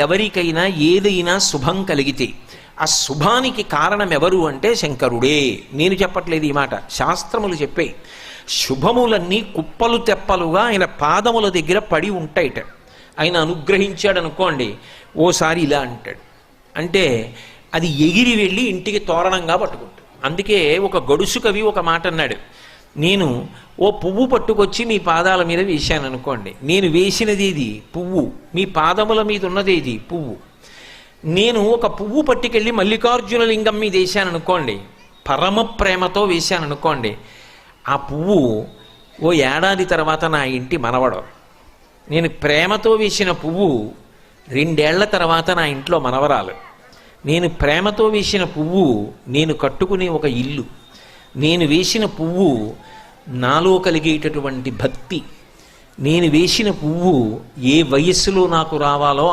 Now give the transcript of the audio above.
ఎవరికైనా ఏదైనా శుభం కలిగితే ఆ శుభానికి కారణం ఎవరు అంటే శంకరుడే. నేను చెప్పట్లేదు ఈ మాట, శాస్త్రములు చెప్పే. శుభములన్నీ కుప్పలు తెప్పలుగా ఆయన పాదముల దగ్గర పడి ఉంటాయిట. ఆయన అనుగ్రహించాడు అనుకోండి, ఓసారి ఇలా అంటాడు అంటే అది ఎగిరి వెళ్ళి ఇంటికి తోరణంగా పట్టుకుంటాడు. అందుకే ఒక గడుసు కవి ఒక మాట అన్నాడు, నేను ఓ పువ్వు పట్టుకొచ్చి మీ పాదాల మీద వేశాను అనుకోండి, నేను వేసినది ఇది పువ్వు, మీ పాదముల మీద ఉన్నది ఇది పువ్వు. నేను ఒక పువ్వు పట్టుకెళ్ళి మల్లికార్జున లింగం మీద వేశాను అనుకోండి, పరమ ప్రేమతో వేశాను అనుకోండి, ఆ పువ్వు ఓ ఏడాది తర్వాత నా ఇంటి మనవడం. నేను ప్రేమతో వేసిన పువ్వు 2 ఏళ్ల తర్వాత నా ఇంట్లో మనవరాలు. నేను ప్రేమతో వేసిన పువ్వు నేను కట్టుకునే ఒక ఇల్లు. నేను వేసిన పువ్వు నాలో కలిగేటటువంటి భక్తి. నేను వేసిన పువ్వు ఏ వయస్సులో నాకు రావాలో